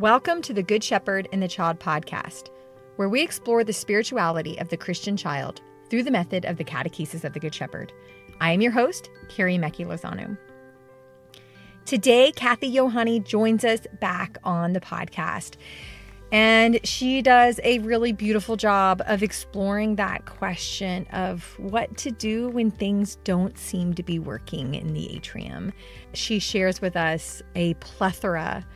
Welcome to the Good Shepherd and the Child podcast, where we explore the spirituality of the Christian child through the method of the Catechesis of the Good Shepherd. I am your host, Carrie Mecki Lozano. Today, Cathy Johanni joins us back on the podcast, and she does a really beautiful job of exploring that question of what to do when things don't seem to be working in the atrium. She shares with us a plethora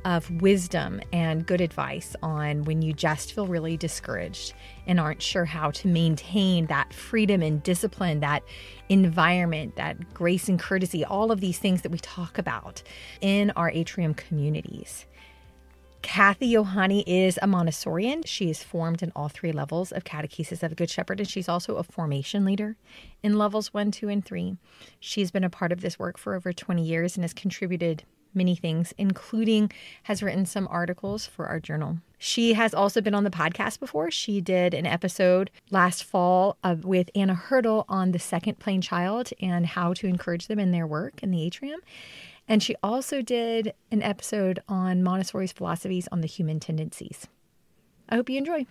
of wisdom and good advice on when you just feel really discouraged and aren't sure how to maintain that freedom and discipline, that environment, that grace and courtesy, all of these things that we talk about in our atrium communities. Cathy Johanni is a Montessorian. She is formed in all three levels of Catechesis of the Good Shepherd, and she's also a formation leader in levels 1, 2, and 3. She's been a part of this work for over 20 years and has contributed many things, including has written some articles for our journal. She has also been on the podcast before. She did an episode last fall with Anna Hurdle on the second plane child and how to encourage them in their work in the atrium. And she also did an episode on Montessori's philosophies on the human tendencies. I hope you enjoy.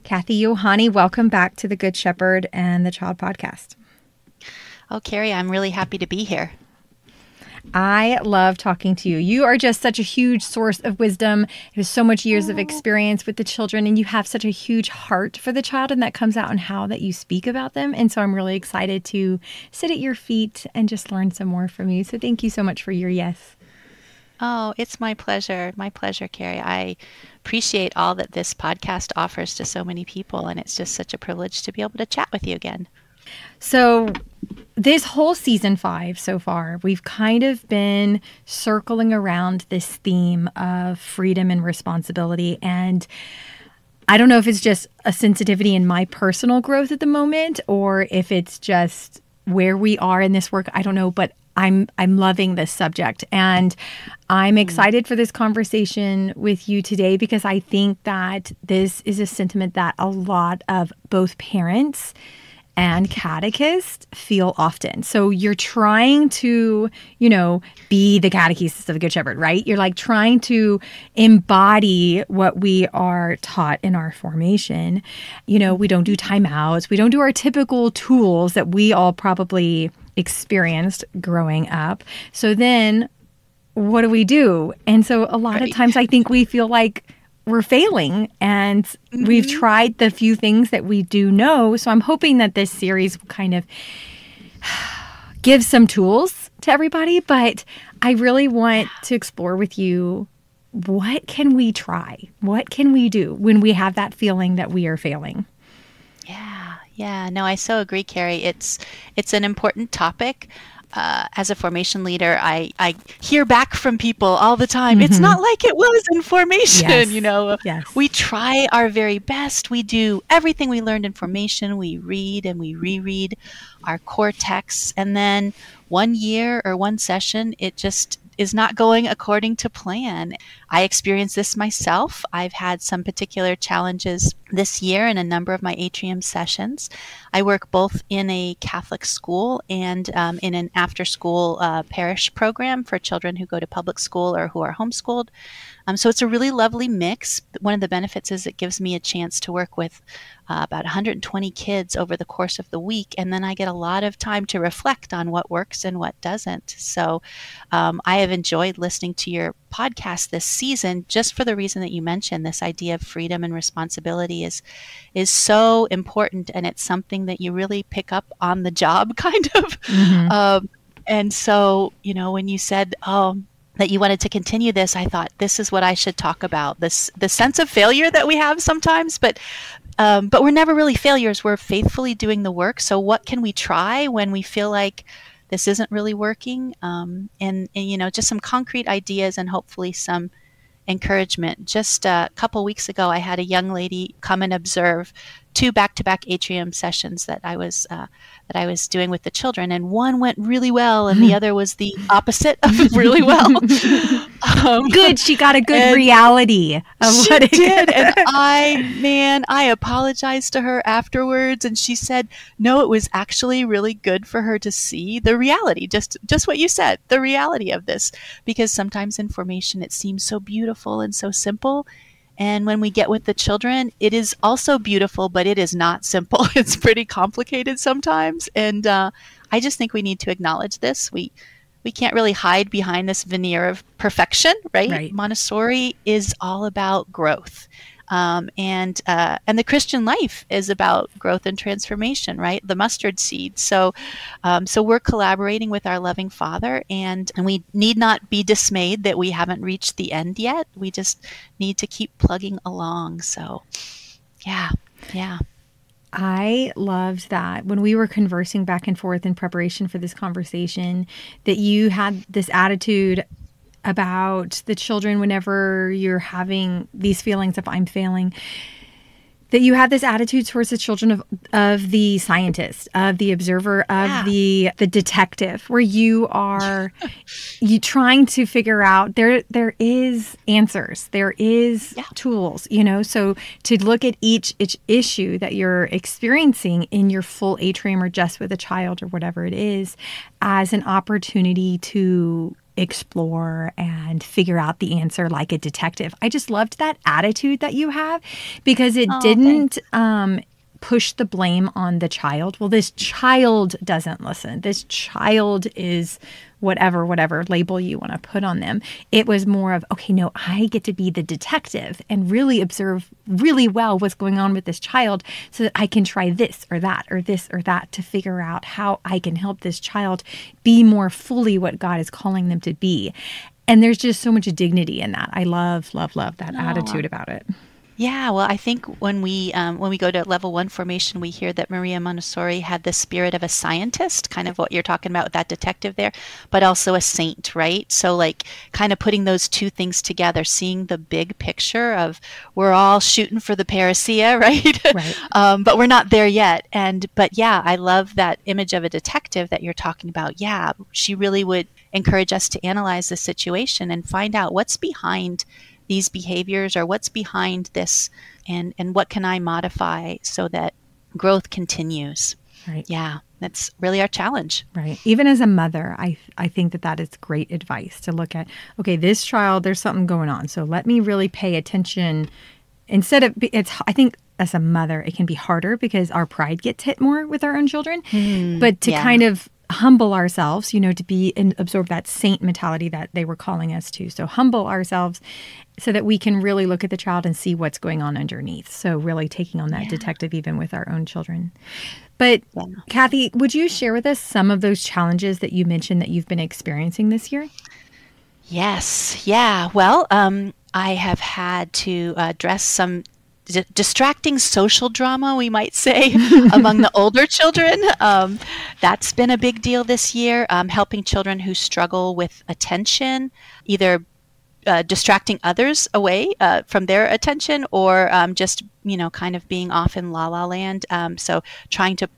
Cathy Johanni, welcome back to the Good Shepherd and the Child podcast. Oh, Carrie, I'm really happy to be here. I love talking to you. You are just such a huge source of wisdom. You have so much years of experience with the children, and you have such a huge heart for the child, and that comes out in how that you speak about them. And so I'm really excited to sit at your feet and just learn some more from you. So thank you so much for your yes. Oh, it's my pleasure. My pleasure, Carrie. I appreciate all that this podcast offers to so many people, and it's just such a privilege to be able to chat with you again. So this whole season 5 so far, we've kind of been circling around this theme of freedom and responsibility. And I don't know if it's just a sensitivity in my personal growth at the moment, or if it's just where we are in this work. I don't know, but I'm loving this subject, and I'm excited for this conversation with you today because I think that this is a sentiment that a lot of both parents and catechists feel often. So you're trying to, be the catechesis of the Good Shepherd, right? You're like trying to embody what we are taught in our formation. We don't do timeouts. We don't do our typical tools that we all probably experienced growing up. So then what do we do? And so a lot of times I think we feel like we're failing, and we've tried the few things that we do know. So I'm hoping that this series will kind of give some tools to everybody, but I really want to explore with you, what can we try? What can we do when we have that feeling that we are failing? Yeah. No, I so agree, Carrie. It's an important topic. As a formation leader, I hear back from people all the time. It's not like it was in formation, Yes. We try our very best. We do everything we learned in formation. We read and we reread our core texts. And then one year or one session, it just is not going according to plan. I experienced this myself. I've had some particular challenges this year in a number of my atrium sessions. I work both in a Catholic school and in an after-school parish program for children who go to public school or who are homeschooled. So it's a really lovely mix. One of the benefits is it gives me a chance to work with about 120 kids over the course of the week, and then I get a lot of time to reflect on what works and what doesn't. So I have enjoyed listening to your podcast this season just for the reason that you mentioned. This idea of freedom and responsibility is so important, and it's something that you really pick up on the job, kind of. And so, when you said, that you wanted to continue this, I thought this is what I should talk about. The sense of failure that we have sometimes, but we're never really failures. We're faithfully doing the work. So what can we try when we feel like this isn't really working? And just some concrete ideas and hopefully some encouragement. Just a couple weeks ago, I had a young lady come and observe 2 back-to-back atrium sessions that I was doing with the children, and one went really well, and the other was the opposite of really well. Good, she got a good reality of she what it did, and I apologized to her afterwards, and she said, no, it was actually really good for her to see the reality, just what you said, the reality of this, because sometimes in formation it seems so beautiful and so simple. And when we get with the children, it is also beautiful, but it is not simple. It's pretty complicated sometimes. And I just think we need to acknowledge this. We can't really hide behind this veneer of perfection, right? Montessori is all about growth. And the Christian life is about growth and transformation, right? The mustard seed. So we're collaborating with our loving Father, and we need not be dismayed that we haven't reached the end yet. We just need to keep plugging along. So, yeah. I loved that when we were conversing back and forth in preparation for this conversation, that you had this attitude about the children whenever you're having these feelings of I'm failing, that you have this attitude towards the children of the scientist, of the observer, of the detective, where you are trying to figure out there is answers, there is tools, so to look at each issue that you're experiencing in your full atrium or just with a child or whatever it is as an opportunity to explore and figure out the answer like a detective. I just loved that attitude that you have, because it didn't push the blame on the child. Well, this child doesn't listen. This child is whatever label you want to put on them. It was more of, okay, no, I get to be the detective and really observe really well what's going on with this child so that I can try this or that or this or that to figure out how I can help this child be more fully what God is calling them to be. And there's just so much dignity in that. I love that attitude about it. Yeah, well, I think when we go to level 1 formation, we hear that Maria Montessori had the spirit of a scientist, kind of what you're talking about with that detective there, but also a saint, right? So like kind of putting those two things together, seeing the big picture of we're all shooting for the parousia, right? But we're not there yet. But yeah, I love that image of a detective that you're talking about. Yeah, she really would encourage us to analyze the situation and find out what's behind these behaviors, or what's behind this, and what can I modify so that growth continues. Right. Yeah, that's really our challenge. Right. Even as a mother, I think that is great advice to look at, okay, this child, there's something going on. So let me really pay attention. Instead of, I think as a mother, it can be harder because our pride gets hit more with our own children. But to kind of humble ourselves, to be and absorb that saint mentality that they were calling us to. So humble ourselves so that we can really look at the child and see what's going on underneath. So really taking on that detective even with our own children. But Cathy, would you share with us some of those challenges that you mentioned that you've been experiencing this year? Yes. Yeah. Well, I have had to address some distracting social drama, we might say, among the older children. That's been a big deal this year, helping children who struggle with attention, either distracting others away from their attention, or just, kind of being off in la la land. So trying to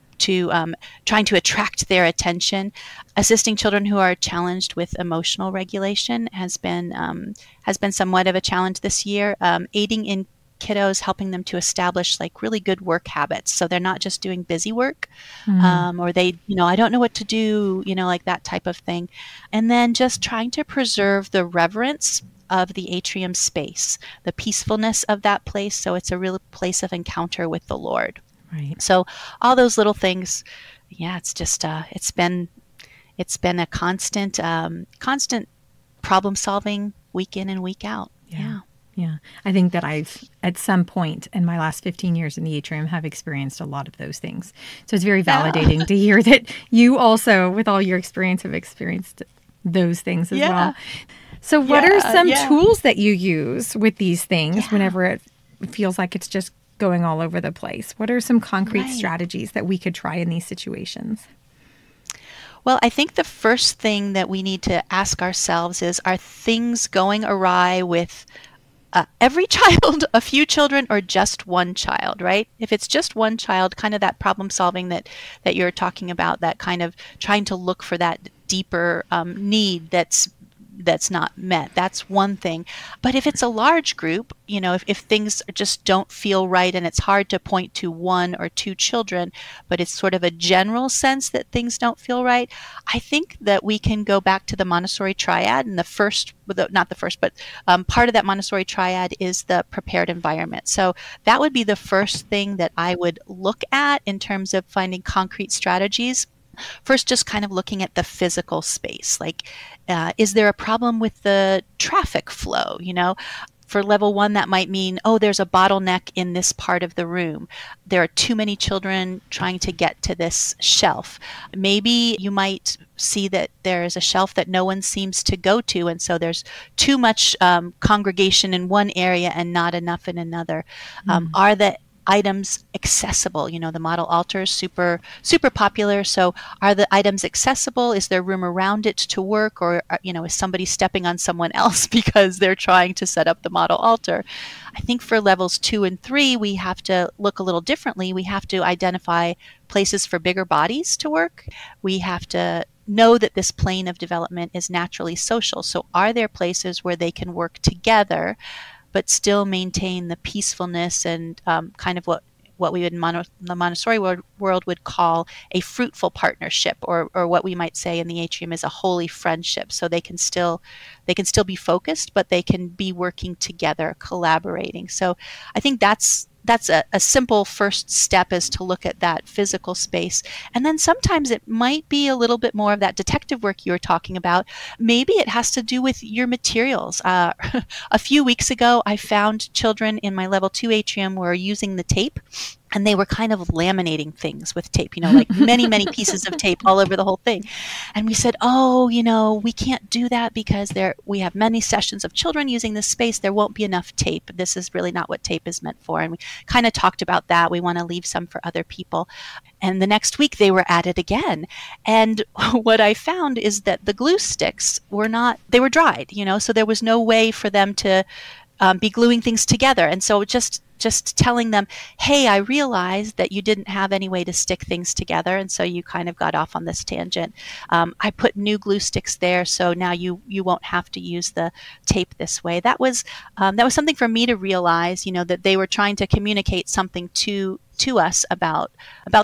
attract their attention. Assisting children who are challenged with emotional regulation has been somewhat of a challenge this year. Aiding in kiddos, helping them to establish like really good work habits, so they're not just doing busy work, or they, I don't know what to do, like that type of thing. And then just trying to preserve the reverence of the atrium space, the peacefulness of that place, so it's a real place of encounter with the Lord. Right. So all those little things, it's just it's been a constant problem solving week in and week out. Yeah. I think that I've, at some point in my last 15 years in the atrium, have experienced a lot of those things. So it's very validating to hear that you also, with all your experience, have experienced those things as well. So what are some tools that you use with these things whenever it feels like it's just going all over the place? What are some concrete strategies that we could try in these situations? Well, I think the first thing that we need to ask ourselves is, are things going awry with every child, a few children, or just one child, right? If it's just one child, kind of that problem solving that you're talking about, that kind of trying to look for that deeper need that's not met. That's one thing. But if it's a large group, if things just don't feel right and it's hard to point to one or two children, but it's sort of a general sense that things don't feel right, I think that we can go back to the Montessori triad. And part of that Montessori triad is the prepared environment. So that would be the first thing that I would look at in terms of finding concrete strategies. First, just kind of looking at the physical space. Like, is there a problem with the traffic flow? For level 1, that might mean, there's a bottleneck in this part of the room. There are too many children trying to get to this shelf. Maybe you might see that there's a shelf that no one seems to go to, and so there's too much congregation in one area and not enough in another. Are the items accessible? The model altar is super popular. So are the items accessible? Is there room around it to work? Or, is somebody stepping on someone else because they're trying to set up the model altar? I think for levels 2 and 3, we have to look a little differently. We have to identify places for bigger bodies to work. We have to know that this plane of development is naturally social. So are there places where they can work together but still maintain the peacefulness and kind of what we would in the Montessori world would call a fruitful partnership, or what we might say in the atrium is a holy friendship. So they can still be focused, but they can be working together, collaborating. So I think that's a simple first step, is to look at that physical space. And then sometimes it might be a little bit more of that detective work you were talking about. Maybe it has to do with your materials. A few weeks ago, I found children in my level 2 atrium were using the tape, and they were kind of laminating things with tape, like many, many pieces of tape all over the whole thing. And we said, we can't do that because we have many sessions of children using this space. There won't be enough tape. This is really not what tape is meant for. And we kind of talked about that. We want to leave some for other people. And the next week they were at it again. And what I found is that the glue sticks they were dried, so there was no way for them to be gluing things together. And so just telling them, hey, I realized that you didn't have any way to stick things together, and so you kind of got off on this tangent. I put new glue sticks there, so now you won't have to use the tape this way. That was something for me to realize, that they were trying to communicate something to us about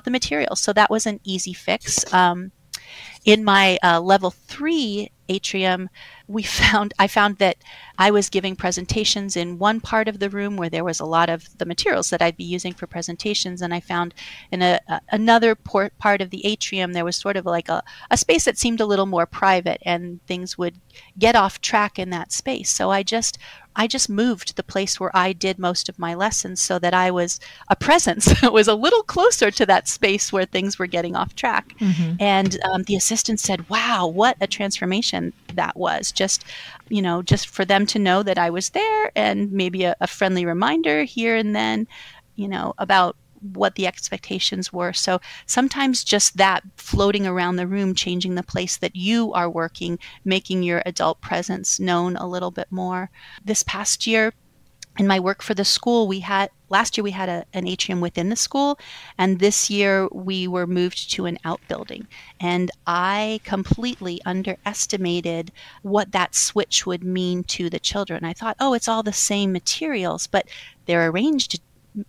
the material. So that was an easy fix. In my level 3 atrium, I found that I was giving presentations in one part of the room where there was a lot of the materials that I'd be using for presentations, and I found in another part of the atrium there was sort of like a space that seemed a little more private, and things would get off track in that space. So I just moved the place where I did most of my lessons so that I was a presence that was a little closer to that space where things were getting off track. Mm-hmm. And the assistant said, wow, what a transformation that was. Just for them to know that I was there, and maybe a friendly reminder here and then, about what the expectations were. So sometimes just that floating around the room, changing the place that you are working, making your adult presence known a little bit more. This past year, in my work for the school, last year we had an atrium within the school, and this year we were moved to an outbuilding. And I completely underestimated what that switch would mean to the children. I thought, it's all the same materials, but they're arranged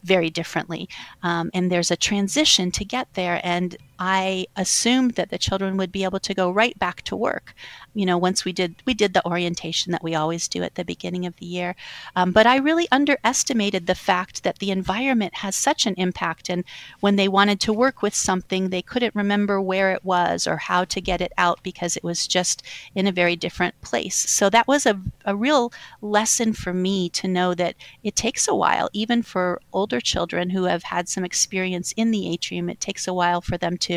very differently. And there's a transition to get there. And I assumed that the children would be able to go right back to work, once we did the orientation that we always do at the beginning of the year. But I really underestimated the fact that the environment has such an impact. And when they wanted to work with something, they couldn't remember where it was or how to get it out because it was just in a very different place. So that was a real lesson for me to know that it takes a while, even for older children who have had some experience in the atrium, it takes a while for them to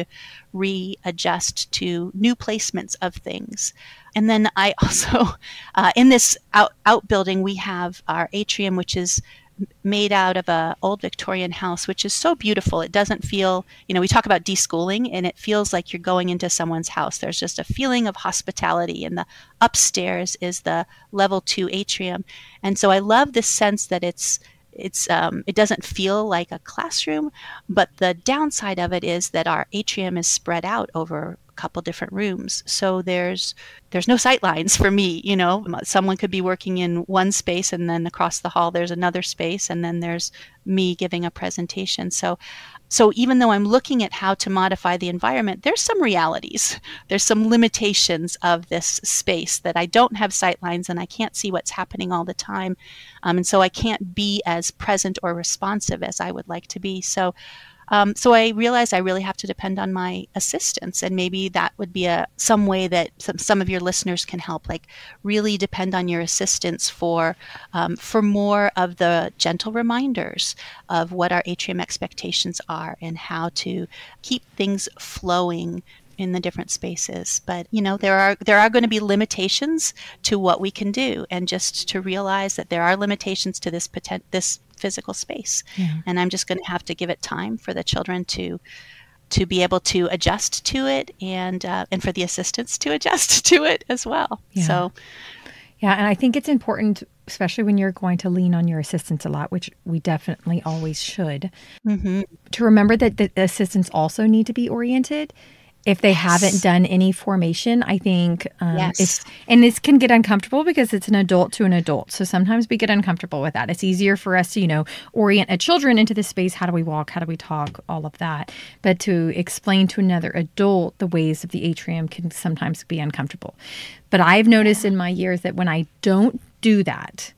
readjust to new placements of things. And then I also, in this outbuilding, we have our atrium, which is made out of a old Victorian house, which is so beautiful. It doesn't feel, we talk about deschooling, and it feels like you're going into someone's house. There's just a feeling of hospitality, and the upstairs is the level 2 atrium. And so I love this sense that it doesn't feel like a classroom, but the downside of it is that our atrium is spread out over a couple different rooms. So there's no sight lines for me. Someone could be working in one space, and then across the hall there's another space, and then there's me giving a presentation. So even though I'm looking at how to modify the environment, there's some realities. There's some limitations of this space that I don't have sight lines, and I can't see what's happening all the time. And so I can't be as present or responsive as I would like to be. So I realized I really have to depend on my assistants, and maybe that would be some way that some of your listeners can help, like really depend on your assistants for more of the gentle reminders of what our atrium expectations are and how to keep things flowing in the different spaces. But there are going to be limitations to what we can do, and just to realize that there are limitations to this physical space. Yeah. And I'm just going to have to give it time for the children to be able to adjust to it, and for the assistants to adjust to it as well. Yeah. And I think it's important, especially when you're going to lean on your assistants a lot, which we definitely always should, to remember that the assistants also need to be oriented. If they haven't done any formation, I think and this can get uncomfortable because it's an adult to an adult. So sometimes we get uncomfortable with that. It's easier for us to, orient a children into the space. How do we walk? How do we talk? All of that. But to explain to another adult the ways of the atrium can sometimes be uncomfortable. But I've noticed in my years that when I don't do that,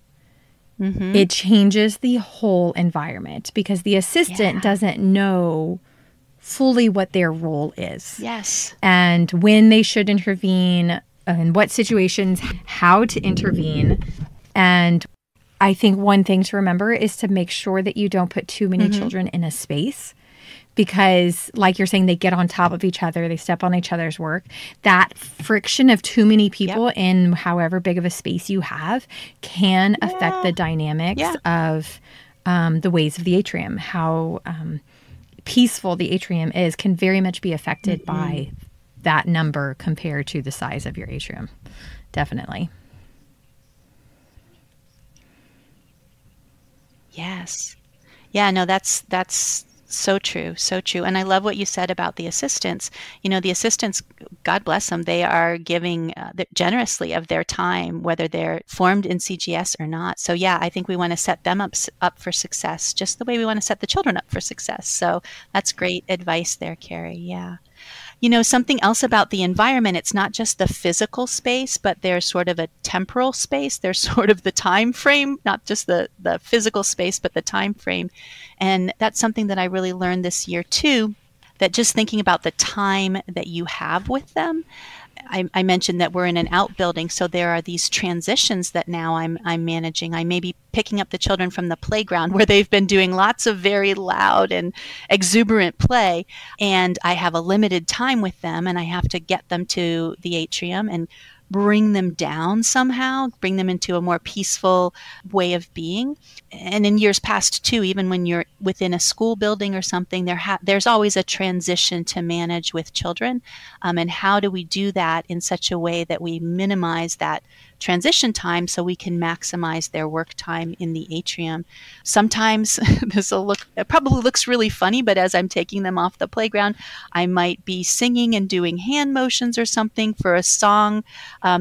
it changes the whole environment, because the assistant doesn't know fully what their role is. Yes. And when they should intervene, in what situations, how to intervene. And I think one thing to remember is to make sure that you don't put too many children in a space, because like you're saying, they get on top of each other, they step on each other's work. That friction of too many people in however big of a space you have can affect the dynamics of the ways of the atrium. How peaceful the atrium is can very much be affected by that number compared to the size of your atrium. Definitely. Yes. Yeah, no, that's so true. So true. And I love what you said about the assistants. The assistants, God bless them, they are giving generously of their time, whether they're formed in CGS or not. So yeah, I think we want to set them up for success, just the way we want to set the children up for success. So that's great advice there, Carrie. Yeah. Something else about the environment, it's not just the physical space, but there's sort of a temporal space. There's sort of the time frame, not just the physical space, but the time frame. And that's something that I really learned this year too, that just thinking about the time that you have with them. I mentioned that we're in an outbuilding, so there are these transitions that now I'm managing. I may be picking up the children from the playground where they've been doing lots of very loud and exuberant play, and I have a limited time with them, and I have to get them to the atrium and bring them down somehow, bring them into a more peaceful way of being. And in years past too, even when you're within a school building or something, there's always a transition to manage with children. And how do we do that in such a way that we minimize that transition time so we can maximize their work time in the atrium? Sometimes it probably looks really funny, but as I'm taking them off the playground, I might be singing and doing hand motions or something for a song.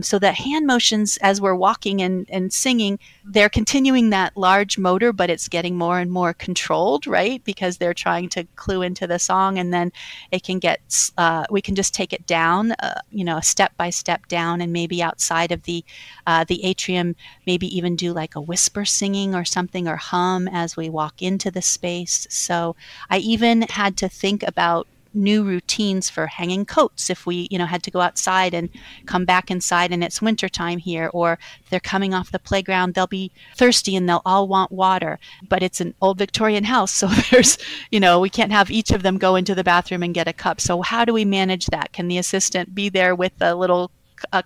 So that hand motions, as we're walking and singing, they're continuing that large motor, but it's getting more and more controlled, right? Because they're trying to clue into the song, and then it can we can just take it down, step by step down, and maybe outside of the atrium, maybe even do like a whisper singing or something, or hum as we walk into the space. So I even had to think about new routines for hanging coats if we had to go outside and come back inside and it's wintertime here, or if they're coming off the playground, they'll be thirsty and they'll all want water, but it's an old Victorian house, so there's we can't have each of them go into the bathroom and get a cup. So how do we manage that? Can the assistant be there with a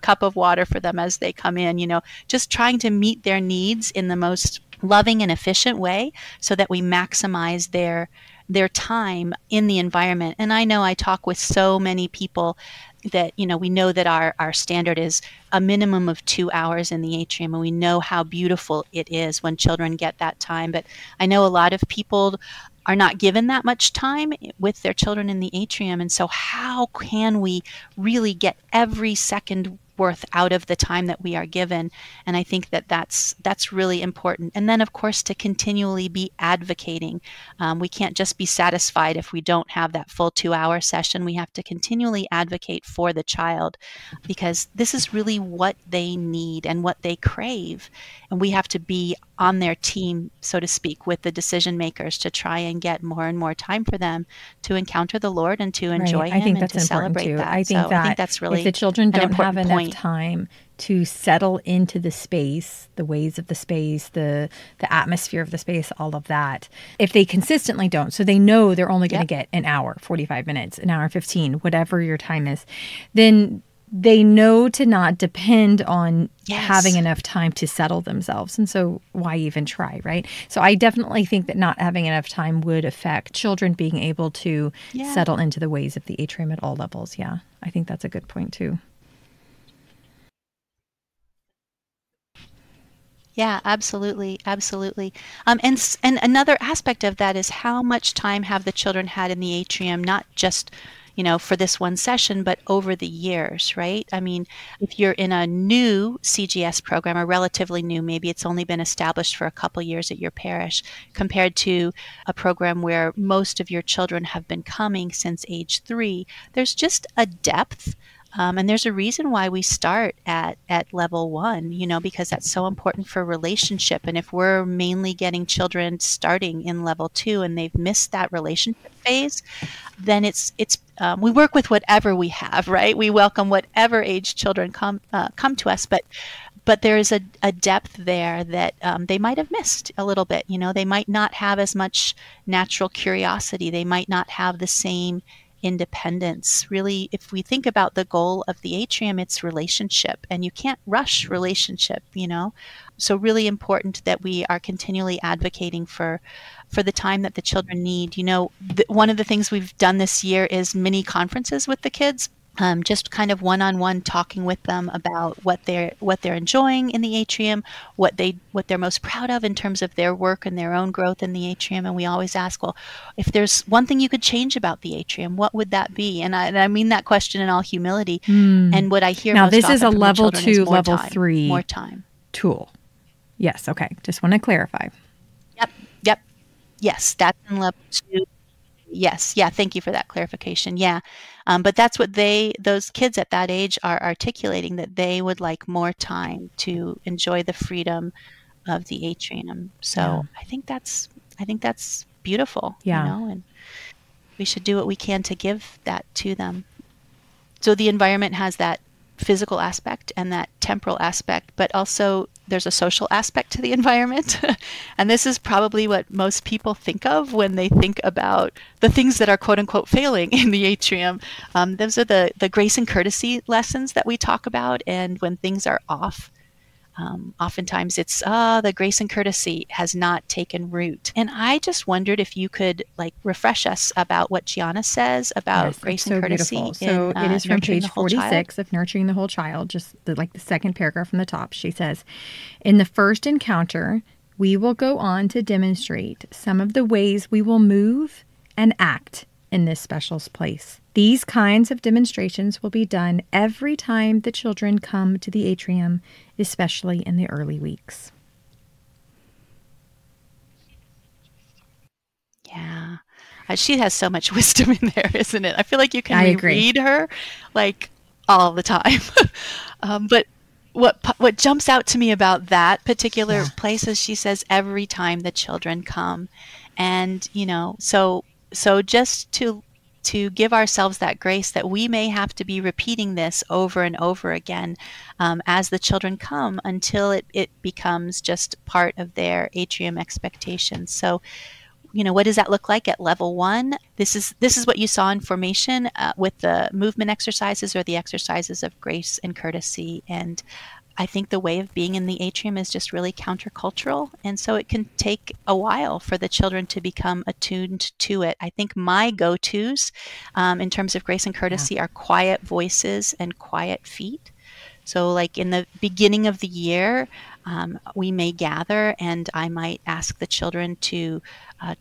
cup of water for them as they come in? Just trying to meet their needs in the most loving and efficient way so that we maximize their time in the environment. And I know I talk with so many people that, we know that our standard is a minimum of 2 hours in the atrium, and we know how beautiful it is when children get that time. But I know a lot of people are not given that much time with their children in the atrium. And so how can we really get every second worth out of the time that we are given? And I think that that's really important. And then, of course, to continually be advocating. We can't just be satisfied if we don't have that full 2-hour session. We have to continually advocate for the child, because this is really what they need and what they crave. And we have to be on their team, so to speak, with the decision makers to try and get more and more time for them to encounter the Lord and to enjoy Him and to celebrate too. that. I think that's really, if the children don't have enough time to settle into the space, the ways of the space, the atmosphere of the space, all of that, if they consistently don't, so they know they're only going to get an hour, 45 minutes, an hour, 15, whatever your time is, then they know to not depend on having enough time to settle themselves. And so why even try, right? So I definitely think that not having enough time would affect children being able to settle into the ways of the atrium at all levels. Yeah, I think that's a good point too. Yeah, absolutely. Absolutely. And another aspect of that is how much time have the children had in the atrium, not just for this one session, but over the years, right? I mean, if you're in a new CGS program, or relatively new, maybe it's only been established for a couple years at your parish, compared to a program where most of your children have been coming since age 3, there's just a depth. And there's a reason why we start at level 1, because that's so important for relationship. And if we're mainly getting children starting in level 2 and they've missed that relationship phase, then we work with whatever we have, right? We welcome whatever age children come to us, but there is a depth there that they might have missed a little bit. They might not have as much natural curiosity. They might not have the same independence. Really, if we think about the goal of the atrium, it's relationship, and you can't rush relationship, So really important that we are continually advocating for the time that the children need. One of the things we've done this year is mini conferences with the kids. Just kind of one-on-one talking with them about what they're enjoying in the atrium, what they're most proud of in terms of their work and their own growth in the atrium. And we always ask, well, if there's one thing you could change about the atrium, what would that be? And I mean that question in all humility. And what I hear now, most this often is a from level the children 2, is more level time, 3 more time tool. Yes. Okay. Just want to clarify. Yep. Yes, that's in level 2. Yes. Yeah. Thank you for that clarification. Yeah. But that's what those kids at that age are articulating, that they would like more time to enjoy the freedom of the atrium. So I think that's beautiful, and we should do what we can to give that to them. So the environment has that physical aspect and that temporal aspect, but also there's a social aspect to the environment. And this is probably what most people think of when they think about the things that are quote unquote failing in the atrium. Those are the grace and courtesy lessons that we talk about. And when things are off, oftentimes it's the grace and courtesy has not taken root. And I just wondered if you could refresh us about what Gianna says about grace and courtesy. Beautiful. So it is from page 46 of Nurturing the Whole Child, just the second paragraph from the top. She says, in the first encounter, we will go on to demonstrate some of the ways we will move and act in this special place. These kinds of demonstrations will be done every time the children come to the atrium, especially in the early weeks. Yeah. She has so much wisdom in there, isn't it? I feel like you can read her all the time. But what jumps out to me about that particular place is she says every time the children come. And, so just to give ourselves that grace that we may have to be repeating this over and over again as the children come until it becomes just part of their atrium expectations. So, what does that look like at level 1? This is what you saw in formation with the movement exercises or the exercises of grace and courtesy. And I think the way of being in the atrium is just really countercultural. And so it can take a while for the children to become attuned to it. I think my go-tos in terms of grace and courtesy are quiet voices and quiet feet. So like in the beginning of the year, we may gather and I might ask the children to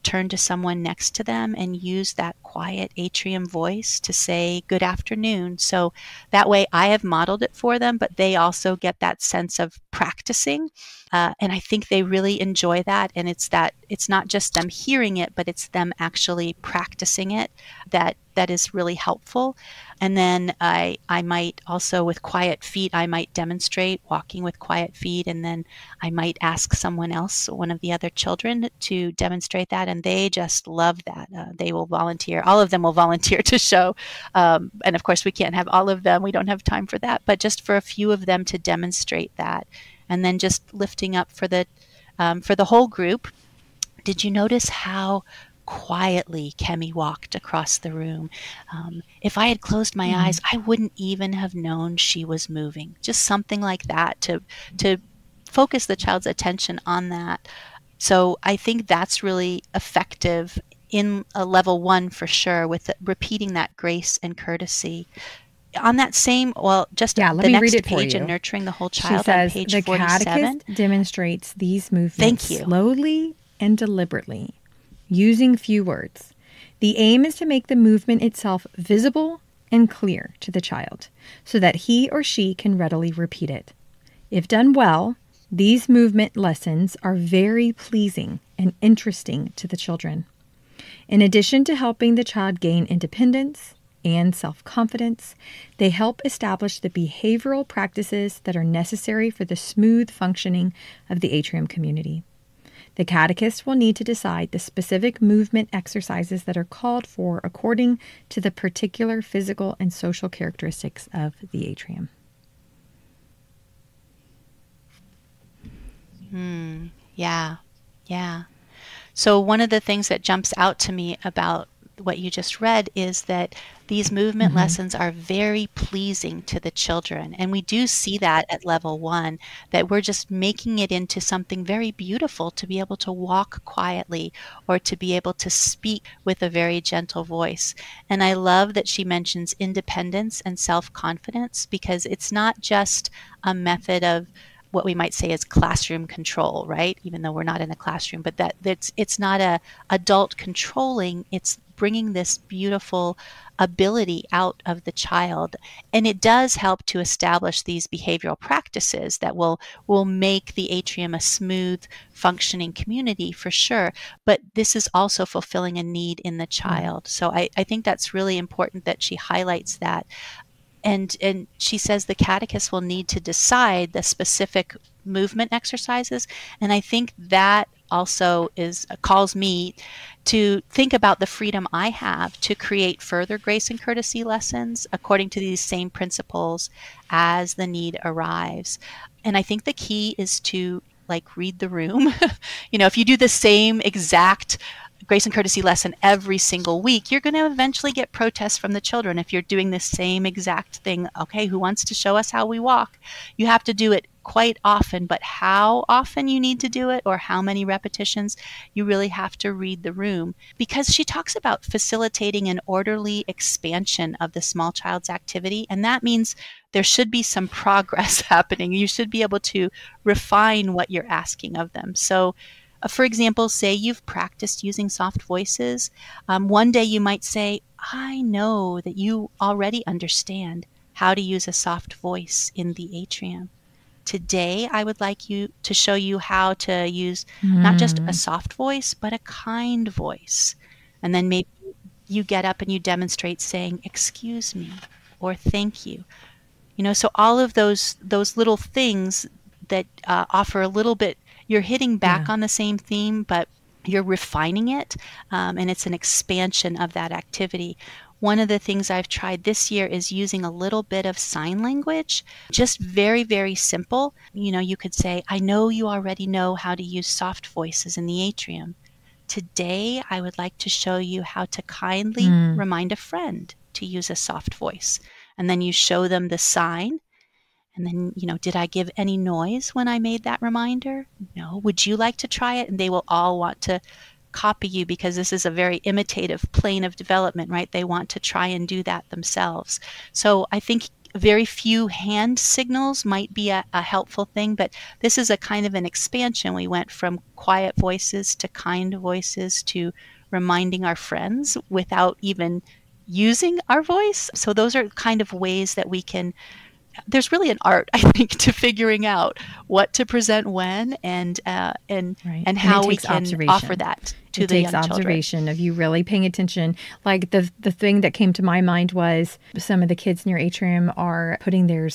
turn to someone next to them and use that quiet atrium voice to say good afternoon. So that way I have modeled it for them, but they also get that sense of practicing. And I think they really enjoy that. And it's not just them hearing it, but it's them actually practicing it that is really helpful. And then I might also, with quiet feet, I might demonstrate walking with quiet feet, and then I might ask someone else, one of the other children, to demonstrate that, and they just love that. They will volunteer. All of them will volunteer to show. And of course, we can't have all of them. We don't have time for that. But just for a few of them to demonstrate that, and then just lifting up for the whole group. Did you notice how quietly Kemi walked across the room? If I had closed my eyes, I wouldn't even have known she was moving. Just something like that to focus the child's attention on that. So I think that's really effective in a level 1 for sure, with repeating that grace and courtesy. On that same, the next page in Nurturing the Whole Child, she says, on page the 47. Catechist demonstrates these movements slowly and deliberately, using few words. The aim is to make the movement itself visible and clear to the child, so that he or she can readily repeat it. If done well, these movement lessons are very pleasing and interesting to the children. In addition to helping the child gain independence and self-confidence, they help establish the behavioral practices that are necessary for the smooth functioning of the atrium community. The catechist will need to decide the specific movement exercises that are called for according to the particular physical and social characteristics of the atrium. Yeah. So one of the things that jumps out to me about what you just read is that these movement lessons are very pleasing to the children. And we do see that at level 1, that we're just making it into something very beautiful to be able to walk quietly or to be able to speak with a very gentle voice. And I love that she mentions independence and self-confidence, because it's not just a method of what we might say is classroom control, right? Even though we're not in a classroom, but it's not a adult controlling, it's bringing this beautiful ability out of the child. And it does help to establish these behavioral practices that will make the atrium a smooth functioning community for sure. But this is also fulfilling a need in the child. So I think that's really important that she highlights that. And she says the catechist will need to decide the specific movement exercises. And I think that also calls me to think about the freedom I have to create further grace and courtesy lessons according to these same principles as the need arrives. And I think the key is to read the room. If you do the same exact grace and courtesy lesson every single week, you're going to eventually get protests from the children if you're doing the same exact thing. Okay, who wants to show us how we walk? You have to do it quite often, but how often you need to do it or how many repetitions, you really have to read the room, because she talks about facilitating an orderly expansion of the small child's activity. And that means there should be some progress happening. You should be able to refine what you're asking of them. So for example, say you've practiced using soft voices. One day you might say, I know that you already understand how to use a soft voice in the atrium. Today, I would like you to show you how to use not just a soft voice, but a kind voice. And then maybe you get up and you demonstrate saying, excuse me, or thank you. So all of those little things that offer a little bit, you're hitting back on the same theme, but you're refining it, and it's an expansion of that activity. One of the things I've tried this year is using a little bit of sign language, just very, very simple. You could say, I know you already know how to use soft voices in the atrium. Today, I would like to show you how to kindly remind a friend to use a soft voice. And then you show them the sign. And then, did I give any noise when I made that reminder? No. Would you like to try it? And they will all want to copy you because this is a very imitative plane of development, right? They want to try and do that themselves. So I think very few hand signals might be a helpful thing, but this is a kind of an expansion. We went from quiet voices to kind voices to reminding our friends without even using our voice. So those are kind of ways that we can, there's really an art, I think, to figuring out what to present when and how we can offer that to the young children. It takes observation of you really paying attention. Like the thing that came to my mind was some of the kids in your atrium are putting their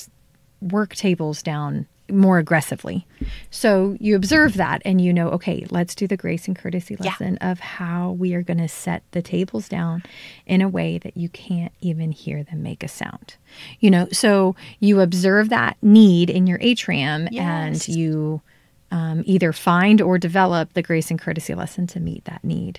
work tables down more aggressively. So you observe that and okay, let's do the grace and courtesy lesson of how we are going to set the tables down in a way that you can't even hear them make a sound. So you observe that need in your atrium and you either find or develop the grace and courtesy lesson to meet that need.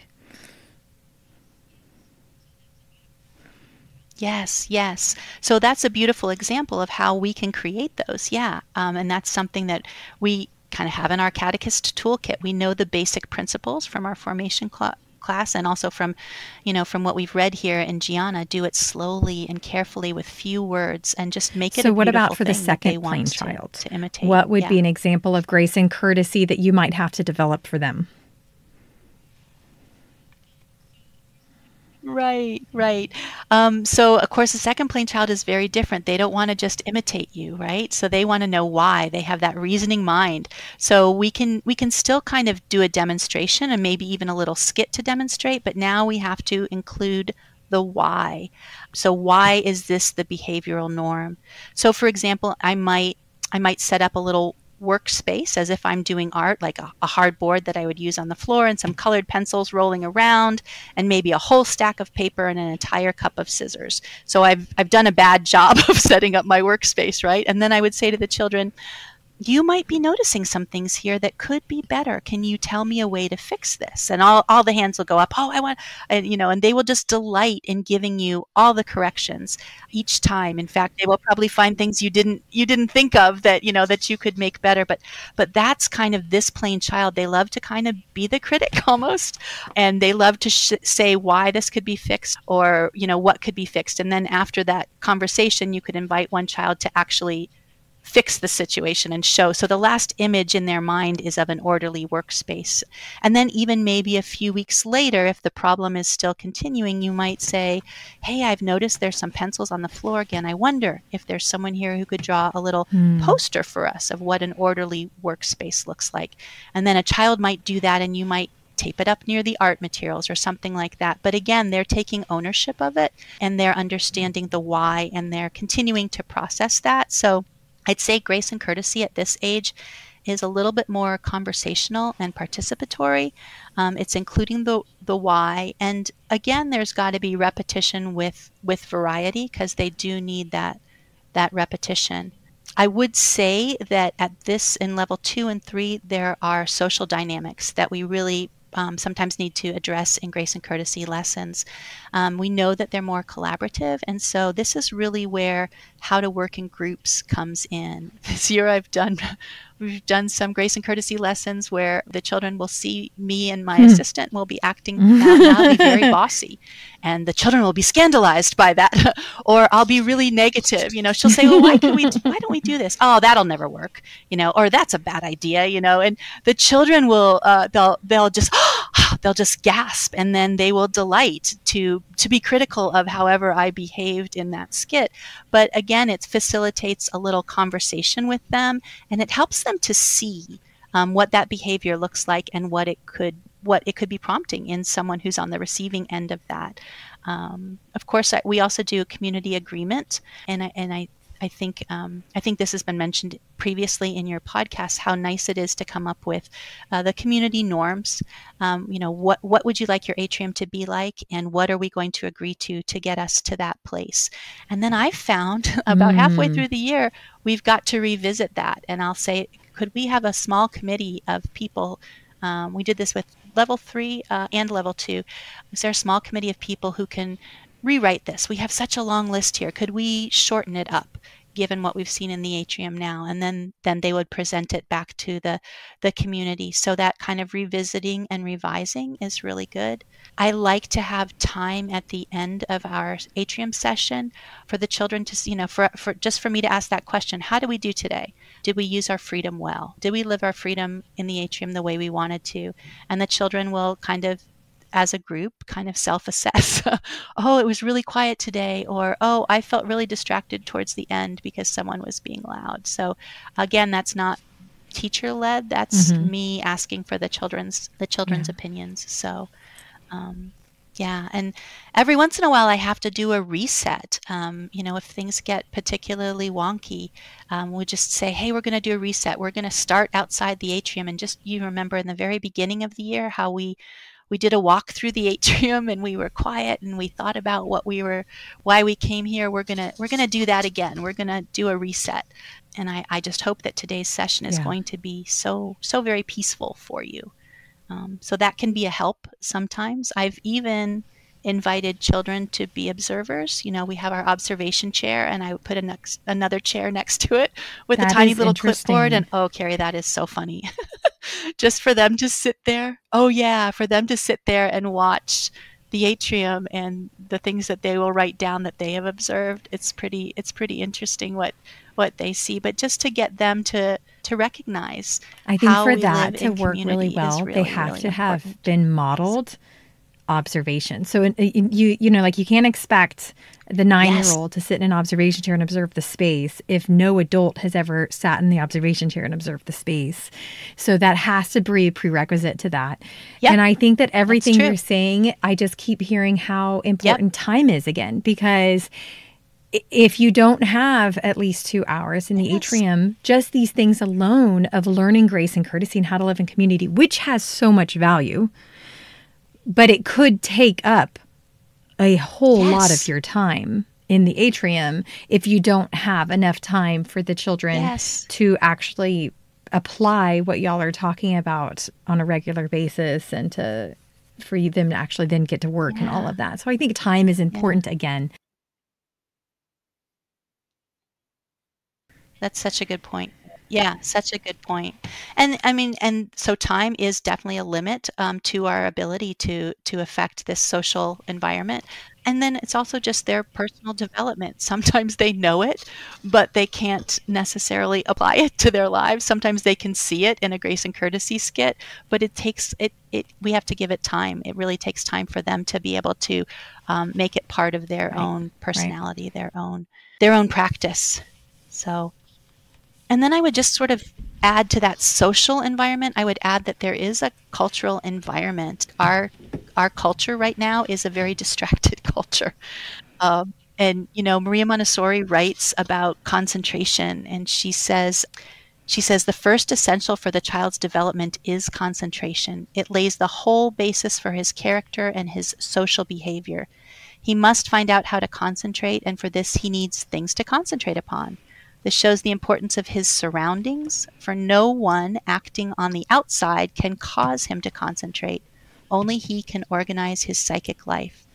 Yes. So that's a beautiful example of how we can create those. And that's something that we kind of have in our catechist toolkit. We know the basic principles from our formation class and also from what we've read here in Gianna. Do it slowly and carefully with few words and just make it So what about for the second plane child? To imitate. What would be an example of grace and courtesy that you might have to develop for them? Right. So, of course, the second plane child is very different. They don't want to just imitate you, right? So they want to know why. They have that reasoning mind. So we can still kind of do a demonstration and maybe even a little skit to demonstrate, but now we have to include the why. So why is this the behavioral norm? So, for example, I might set up a little workspace as if I'm doing art, like a hard board that I would use on the floor and some colored pencils rolling around and maybe a whole stack of paper and an entire cup of scissors. So I've done a bad job of setting up my workspace, right? And then I would say to the children, you might be noticing some things here that could be better. Can you tell me a way to fix this? And all the hands will go up. Oh, I want, and they will just delight in giving you all the corrections each time. In fact, they will probably find things you didn't think of that you could make better. But that's kind of this plain child. They love to kind of be the critic almost, and they love to say why this could be fixed or what could be fixed. And then after that conversation, you could invite one child to actually fix the situation and show. So the last image in their mind is of an orderly workspace. And then even maybe a few weeks later, if the problem is still continuing, you might say, hey, I've noticed there's some pencils on the floor again. I wonder if there's someone here who could draw a little poster for us of what an orderly workspace looks like. And then a child might do that and you might tape it up near the art materials or something like that. But again, they're taking ownership of it and they're understanding the why and they're continuing to process that. So I'd say grace and courtesy at this age is a little bit more conversational and participatory. It's including the why. And again, there's got to be repetition with variety because they do need that repetition. I would say that at this, in level 2 and 3, there are social dynamics that we really sometimes need to address in grace and courtesy lessons. We know that they're more collaborative, and so this is really where how to work in groups comes in. This year we've done some grace and courtesy lessons where the children will see me and my assistant will be acting out loud, be very bossy, and the children will be scandalized by that. Or I'll be really negative. She'll say, well, why don't we do this? Oh, that'll never work. Or that's a bad idea. And the children will they'll just gasp, and then they will delight to be critical of however I behaved in that skit. But again, it facilitates a little conversation with them, and it helps them to see what that behavior looks like and what it could be prompting in someone who's on the receiving end of that. Of course, we also do a community agreement, and I think this has been mentioned previously in your podcast, how nice it is to come up with the community norms. What would you like your atrium to be like, and what are we going to agree to get us to that place? And then I found about halfway through the year, we've got to revisit that. And I'll say, could we have a small committee of people? We did this with level 3 and level 2. Is there a small committee of people who can rewrite this? We have such a long list here. Could we shorten it up? given what we've seen in the atrium now, and then they would present it back to the community. So that kind of revisiting and revising is really good. I like to have time at the end of our atrium session for the children to, for me to ask that question: how did we do today? Did we use our freedom well? Did we live our freedom in the atrium the way we wanted to? And the children will kind of, as a group, kind of self-assess. Oh, it was really quiet today, or oh, I felt really distracted towards the end because someone was being loud. So again, that's not teacher-led. That's me asking for the children's opinions. So yeah, and every once in a while I have to do a reset. If things get particularly wonky, we just say, hey, we're going to do a reset. We're going to start outside the atrium. And just, you remember in the very beginning of the year how we did a walk through the atrium and we were quiet and we thought about why we came here. We're gonna do that again. We're gonna do a reset. And I just hope that today's session is going to be so very peaceful for you. So that can be a help sometimes. I've even invited children to be observers. We have our observation chair, and I put another chair next to it with a tiny little clipboard. And oh, Carrie, that is so funny. Just for them to sit there. Oh yeah, for them to sit there and watch the atrium and the things that they will write down that they have observed. It's pretty interesting what they see. But just to get them to recognize, I think for that to work really well, they have to have been modeled observation. So you can't expect the 9-year-old to sit in an observation chair and observe the space if no adult has ever sat in the observation chair and observed the space. So that has to be a prerequisite to that. Yep. And I think that everything you're saying, I just keep hearing how important time is again, because if you don't have at least 2 hours in the atrium, just these things alone of learning grace and courtesy and how to live in community, which has so much value, but it could take up a whole lot of your time in the atrium if you don't have enough time for the children to actually apply what y'all are talking about on a regular basis, and for them to actually then get to work and all of that. So I think time is important again. That's such a good point. Yeah, such a good point. And so time is definitely a limit to our ability to affect this social environment. And then it's also just their personal development. Sometimes they know it, but they can't necessarily apply it to their lives. Sometimes they can see it in a grace and courtesy skit, but we have to give it time. It really takes time for them to be able to make it part of their own personality, their own practice. So. And then I would just sort of add to that social environment, I would add that there is a cultural environment. Our culture right now is a very distracted culture. And Maria Montessori writes about concentration, and she says, the first essential for the child's development is concentration. It lays the whole basis for his character and his social behavior. He must find out how to concentrate, and for this he needs things to concentrate upon. This shows the importance of his surroundings, for no one acting on the outside can cause him to concentrate. Only he can organize his psychic life.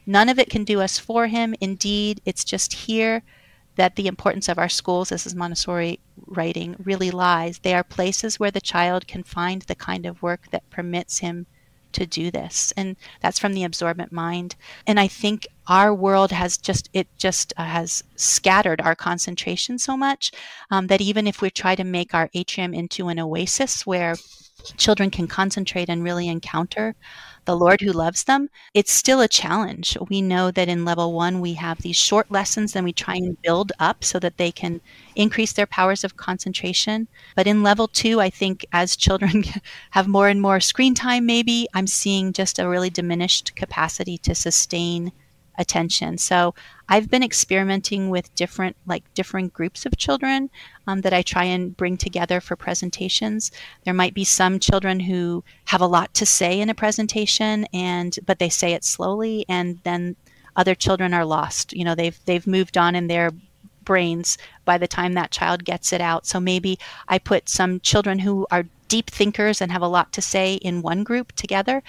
None of it can do us for him. Indeed, it's just here that the importance of our schools, this is Montessori writing, really lies. They are places where the child can find the kind of work that permits him to do this. And that's from The Absorbent Mind. And I think our world has has scattered our concentration so much that even if we try to make our atrium into an oasis where children can concentrate and really encounter the Lord who loves them, it's still a challenge. We know that in level 1, we have these short lessons and we try and build up so that they can increase their powers of concentration. But in level 2, I think as children have more and more screen time, maybe I'm seeing just a really diminished capacity to sustain attention. So I've been experimenting with different groups of children that I try and bring together for presentations. There might be some children who have a lot to say in a presentation, but they say it slowly, and then other children are lost. They've moved on in their brains by the time that child gets it out. So maybe I put some children who are deep thinkers and have a lot to say in one group together,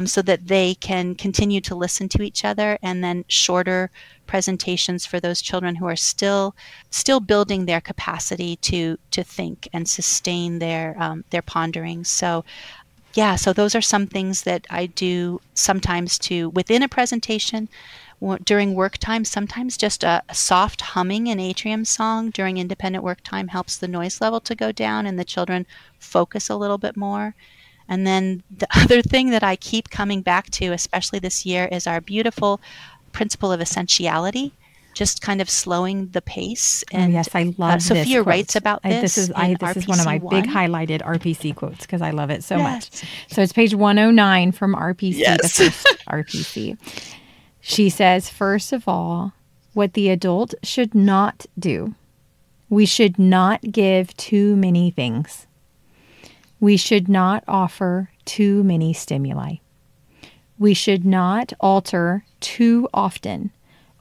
so that they can continue to listen to each other, and then shorter presentations for those children who are still building their capacity to think and sustain their pondering. So yeah, so those are some things that I do sometimes within a presentation. During work time, sometimes just a soft humming an atrium song during independent work time helps the noise level to go down and the children focus a little bit more. And then the other thing that I keep coming back to, especially this year, is our beautiful principle of essentiality, just kind of slowing the pace. And yes, I love this Sophia quote. Writes about this. This is one of my big highlighted RPC quotes because I love it so much. So it's page 109 from RPC, the first RPC. She says, first of all, what the adult should not do. We should not give too many things. We should not offer too many stimuli. We should not alter too often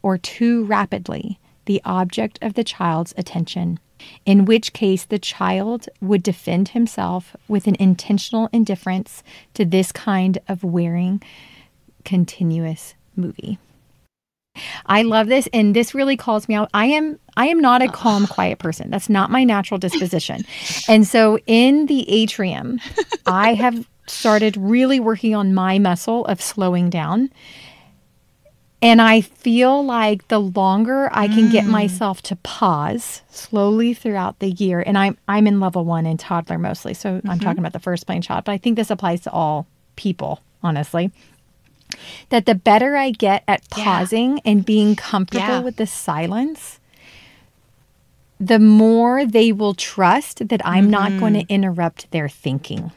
or too rapidly the object of the child's attention, in which case the child would defend himself with an intentional indifference to this kind of wearing, continuous movie. I love this, and this really calls me out. I am not a calm, quiet person. That's not my natural disposition. And so in the atrium, I have started really working on my muscle of slowing down. And I feel like the longer I can get myself to pause slowly throughout the year, and I'm in level 1 in toddler mostly, so I'm talking about the first plane child, but I think this applies to all people, honestly, that the better I get at pausing and being comfortable with the silence, the more they will trust that I'm not going to interrupt their thinking,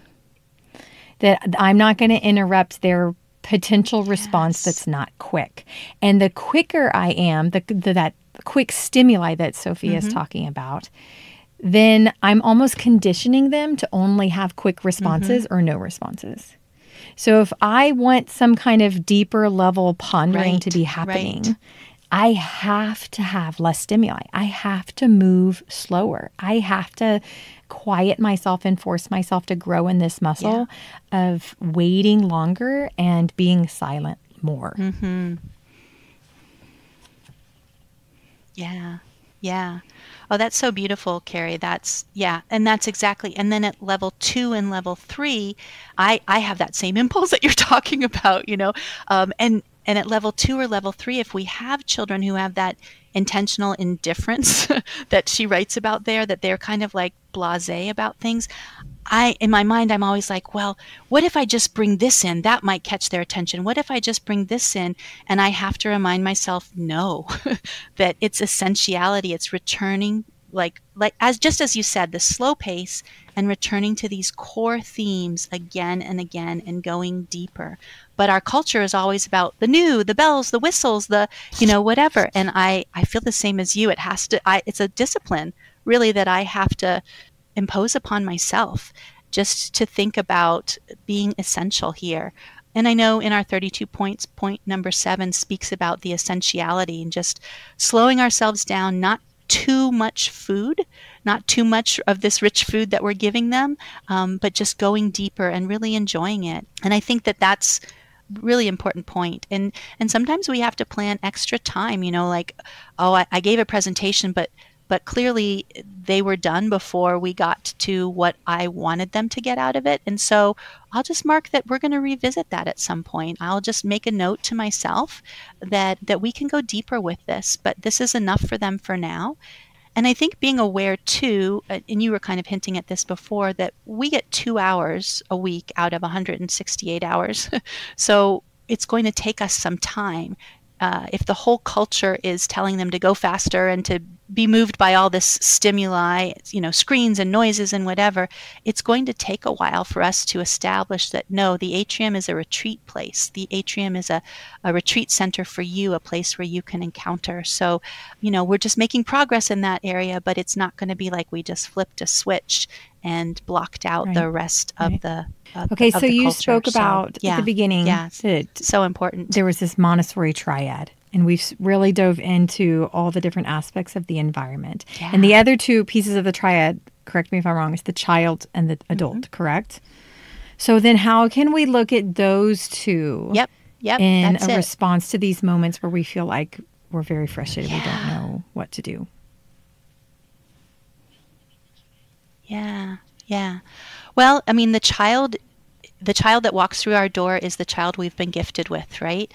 that I'm not going to interrupt their potential response that's not quick. And the quicker I am, that quick stimuli that Sophia is talking about, then I'm almost conditioning them to only have quick responses or no responses. So if I want some kind of deeper level pondering to be happening, I have to have less stimuli. I have to move slower. I have to quiet myself and force myself to grow in this muscle of waiting longer and being silent more. Yeah. Oh, that's so beautiful, Carrie. And that's exactly. And then at level 2 and level 3, I have that same impulse that you're talking about, and at level 2 or level 3, if we have children who have that intentional indifference that she writes about there, that they're kind of like blasé about things, in my mind, I'm always like, well, what if I just bring this in? That might catch their attention. What if I just bring this in? And I have to remind myself, no, that it's essentiality. It's returning, as you said, the slow pace, and returning to these core themes again and again and going deeper. But our culture is always about the new, the bells, the whistles, the, whatever. And I feel the same as you. It's a discipline, really, that I have to impose upon myself, just to think about being essential here. And I know in our 32 points, point number 7 speaks about the essentiality and just slowing ourselves down, not too much food, not too much of this rich food that we're giving them, but just going deeper and really enjoying it. And I think that that's really important point. And sometimes we have to plan extra time, I gave a presentation, but clearly they were done before we got to what I wanted them to get out of it. And so I'll just mark that we're going to revisit that at some point. I'll just make a note to myself that we can go deeper with this, but this is enough for them for now. And I think being aware too, and you were kind of hinting at this before, that we get 2 hours a week out of 168 hours. So it's going to take us some time. If the whole culture is telling them to go faster and to be moved by all this stimuli, screens and noises and whatever, it's going to take a while for us to establish that, no, the atrium is a retreat place. The atrium is a retreat center for you, a place where you can encounter. So, we're just making progress in that area, but it's not going to be like we just flipped a switch and blocked out the rest of the so you spoke about at the beginning so important. There was this Montessori triad, And we've really dove into all the different aspects of the environment. Yeah. And the other two pieces of the triad, correct me if I'm wrong, is the child and the adult, correct? So then how can we look at those two Yep, in that's a it. response to these moments where we feel like we're very frustrated, we don't know what to do? Yeah. Well, I mean, the child that walks through our door is the child we've been gifted with, right?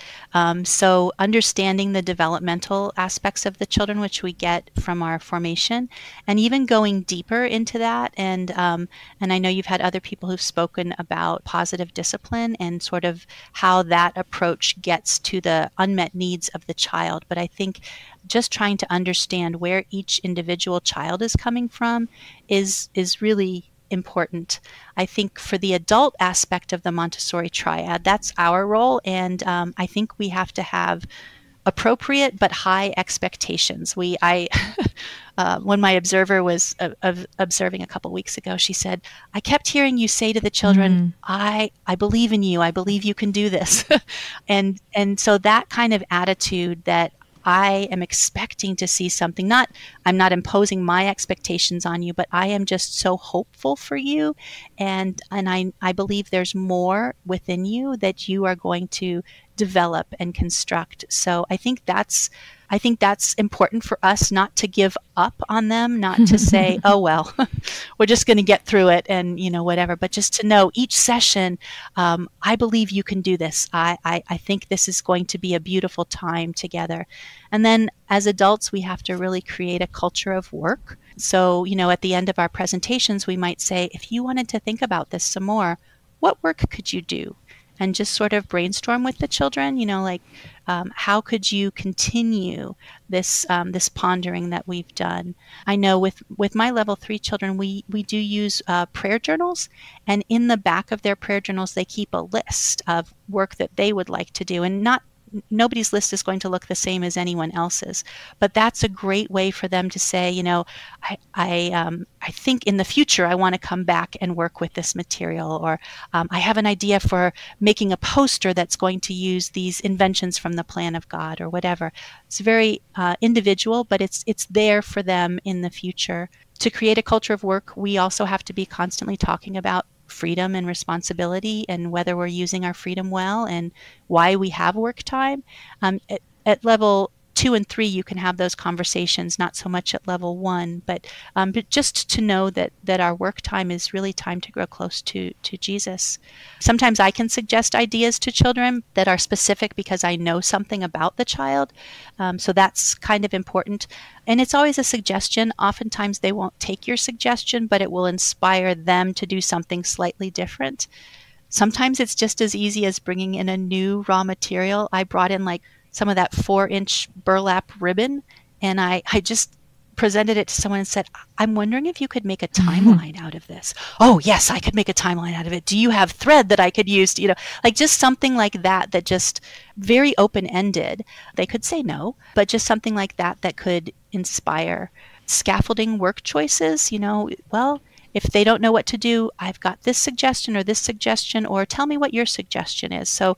So understanding the developmental aspects of the children, which we get from our formation, and even going deeper into that. And I know you've had other people who've spoken about positive discipline and sort of how that approach gets to the unmet needs of the child. But I think just trying to understand where each individual child is coming from is really important. I think for the adult aspect of the Montessori triad, that's our role, and I think we have to have appropriate but high expectations. When my observer was observing a couple weeks ago, she said, "I kept hearing you say to the children, I believe in you. I believe you can do this," and so that kind of attitude that I am expecting to see something. I'm not imposing my expectations on you, but I am just so hopeful for you. And I believe there's more within you that you are going to develop and construct. So I think that's important for us, not to give up on them, not to say, oh, well, we're just going to get through it and, whatever, but just to know each session, I believe you can do this. I think this is going to be a beautiful time together. And then as adults, we have to really create a culture of work. So, at the end of our presentations, we might say, if you wanted to think about this some more, what work could you do? And just sort of brainstorm with the children, how could you continue this pondering that we've done? I know with my level 3 children, we do use prayer journals, and in the back of their prayer journals, they keep a list of work that they would like to do, and nobody's list is going to look the same as anyone else's, but that's a great way for them to say, I think in the future I want to come back and work with this material, or I have an idea for making a poster that's going to use these inventions from the plan of God, or whatever. It's very individual, but it's there for them in the future. To create a culture of work, we also have to be constantly talking about freedom and responsibility, and whether we're using our freedom well, and why we have work time. At level 2 and 3, you can have those conversations, not so much at level 1, but just to know that our work time is really time to grow close to Jesus. Sometimes I can suggest ideas to children that are specific because I know something about the child, so that's kind of important. And it's always a suggestion. Oftentimes they won't take your suggestion, but it will inspire them to do something slightly different. Sometimes it's just as easy as bringing in a new raw material. I brought in some of that 4-inch burlap ribbon, and I just presented it to someone and said, I'm wondering if you could make a timeline out of this. Oh, yes, I could make a timeline out of it. Do you have thread that I could use? Just something like that just very open-ended. They could say no, but just something like that could inspire. Scaffolding work choices, well, if they don't know what to do, I've got this suggestion, or tell me what your suggestion is. So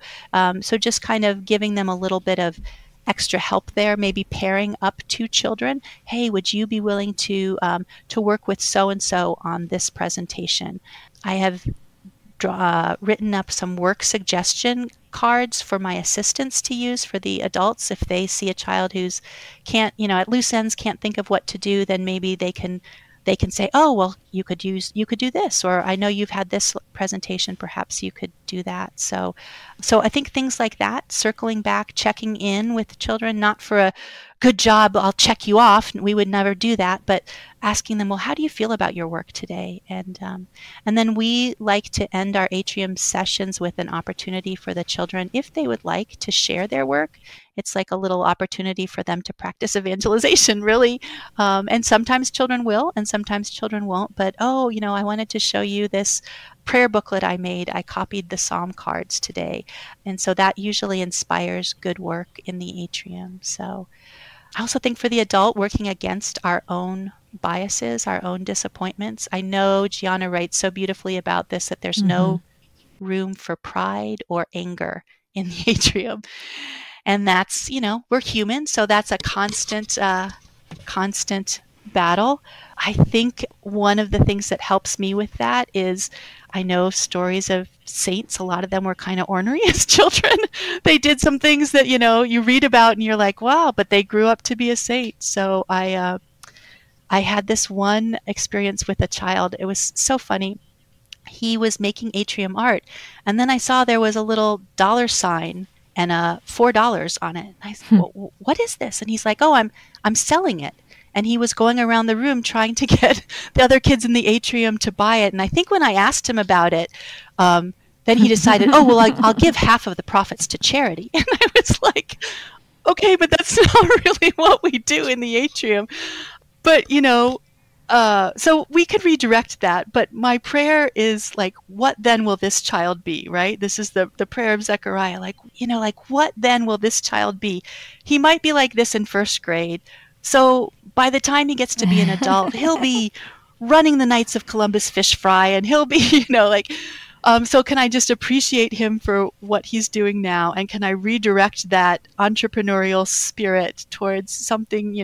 just kind of giving them a little bit of extra help there, maybe pairing up 2 children. Hey, would you be willing to work with so-and-so on this presentation? I have written up some work suggestion cards for my assistants to use for the adults. If they see a child who's at loose ends, can't think of what to do, then maybe they can say, oh, well, you could do this, or I know you've had this presentation, perhaps you could do that. So I think things like that, circling back, checking in with children, not for a good job, I'll check you off. We would never do that, but asking them, well, how do you feel about your work today? And then we like to end our atrium sessions with an opportunity for the children, if they would like, to share their work. It's like a little opportunity for them to practice evangelization, really. And sometimes children will, and sometimes children won't. But, I wanted to show you this prayer booklet I made. I copied the psalm cards today. And so that usually inspires good work in the atrium. So I also think for the adult, working against our own biases, our own disappointments. I know Gianna writes so beautifully about this, that there's no room for pride or anger in the atrium. And that's, we're human, so that's a constant battle. I think one of the things that helps me with that is I know stories of saints. A lot of them were kind of ornery as children. They did some things that, you read about and you're like, wow, but they grew up to be a saint. So I had this one experience with a child. It was so funny. He was making atrium art, and then I saw there was a little dollar sign and $4 on it. And I said, well, what is this? And he's like, oh, I'm selling it. And he was going around the room trying to get the other kids in the atrium to buy it. And I think when I asked him about it, then he decided, oh, well, I'll give half of the profits to charity. And I was like, okay, but that's not really what we do in the atrium. But, so we could redirect that. But my prayer is like, what then will this child be, right? This is the prayer of Zechariah. Like, what then will this child be? He might be like this in first grade. So by the time he gets to be an adult, he'll be running the Knights of Columbus fish fry, and he'll be, so can I just appreciate him for what he's doing now? And can I redirect that entrepreneurial spirit towards something,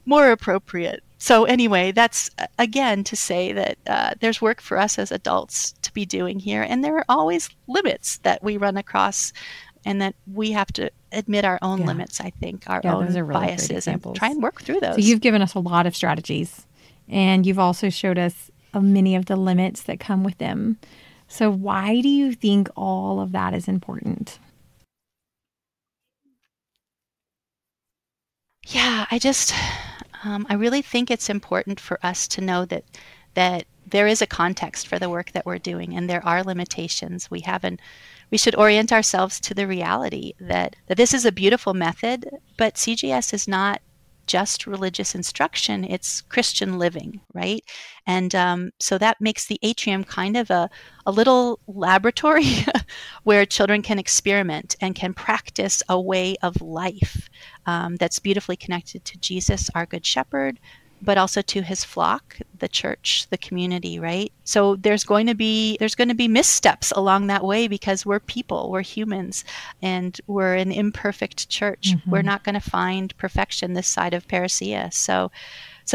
more appropriate? So anyway, that's, again, to say that there's work for us as adults to be doing here. And there are always limits that we run across, and that we have to admit our own limits, I think, our own really biases, and try and work through those. So you've given us a lot of strategies, and you've also showed us many of the limits that come with them. So why do you think all of that is important? Yeah, I really think it's important for us to know that there is a context for the work that we're doing, and there are limitations. We should orient ourselves to the reality that this is a beautiful method, but CGS is not just religious instruction, it's Christian living, right? And so that makes the atrium kind of a little laboratory where children can experiment and can practice a way of life that's beautifully connected to Jesus, our Good Shepherd, but also to his flock, the church, the community, right? So there's going to be missteps along that way, because we're people, we're humans, and we're an imperfect church. Mm-hmm. We're not going to find perfection this side of parousia. So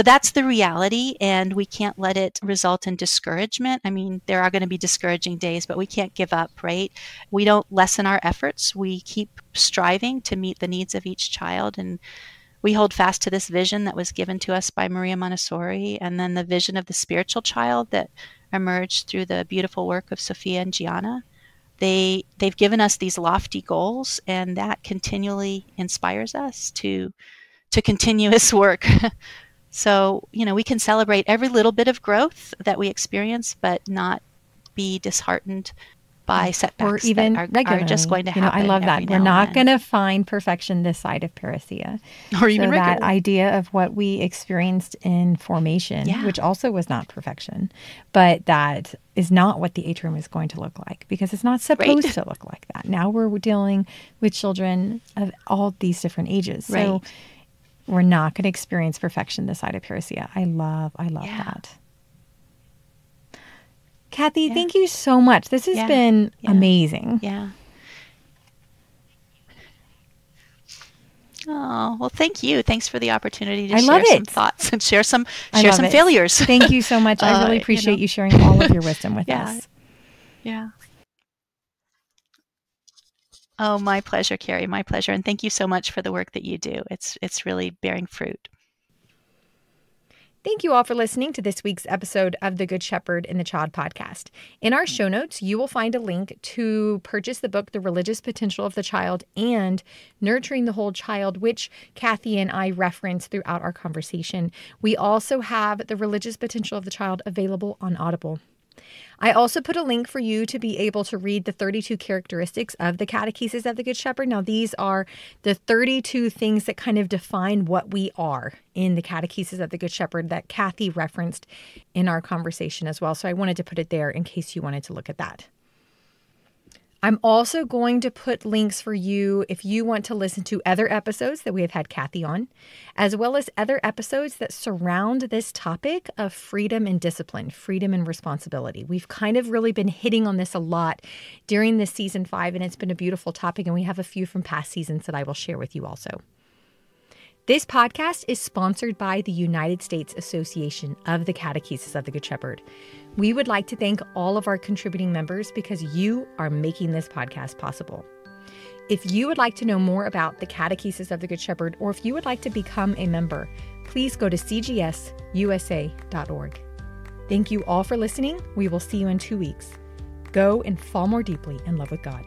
that's the reality, and we can't let it result in discouragement. I mean, there are going to be discouraging days, but we can't give up, right? We don't lessen our efforts. We keep striving to meet the needs of each child, and we hold fast to this vision that was given to us by Maria Montessori, and then the vision of the spiritual child that emerged through the beautiful work of Sophia and Gianna. They've given us these lofty goals, and that continually inspires us to continuous work. So, we can celebrate every little bit of growth that we experience, but not be disheartened by setbacks or even that are just going to happen. I love that. We're not going to find perfection this side of parousia. Or even that idea of what we experienced in formation, which also was not perfection, but that is not what the atrium is going to look like, because it's not supposed to look like that. Now we're dealing with children of all these different ages. So we're not going to experience perfection this side of parousia. I love that. Cathy, thank you so much. This has been amazing. Yeah. Oh, well, thank you. Thanks for the opportunity to share some thoughts and share some failures. Thank you so much. I really appreciate you sharing all of your wisdom with us. Yeah. Oh, my pleasure, Carrie. My pleasure. And thank you so much for the work that you do. It's really bearing fruit. Thank you all for listening to this week's episode of the Good Shepherd in the Child podcast. In our show notes, you will find a link to purchase the book, The Religious Potential of the Child and Nurturing the Whole Child, which Cathy and I reference throughout our conversation. We also have The Religious Potential of the Child available on Audible. I also put a link for you to be able to read the 32 characteristics of the Catechesis of the Good Shepherd. Now, these are the 32 things that kind of define what we are in the Catechesis of the Good Shepherd that Cathy referenced in our conversation as well. So I wanted to put it there in case you wanted to look at that. I'm also going to put links for you if you want to listen to other episodes that we have had Cathy on, as well as other episodes that surround this topic of freedom and discipline, freedom and responsibility. We've kind of really been hitting on this a lot during this season 5, and it's been a beautiful topic, and we have a few from past seasons that I will share with you also. This podcast is sponsored by the United States Association of the Catechesis of the Good Shepherd. We would like to thank all of our contributing members because you are making this podcast possible. If you would like to know more about the Catechesis of the Good Shepherd, or if you would like to become a member, please go to cgsusa.org. Thank you all for listening. We will see you in 2 weeks. Go and fall more deeply in love with God.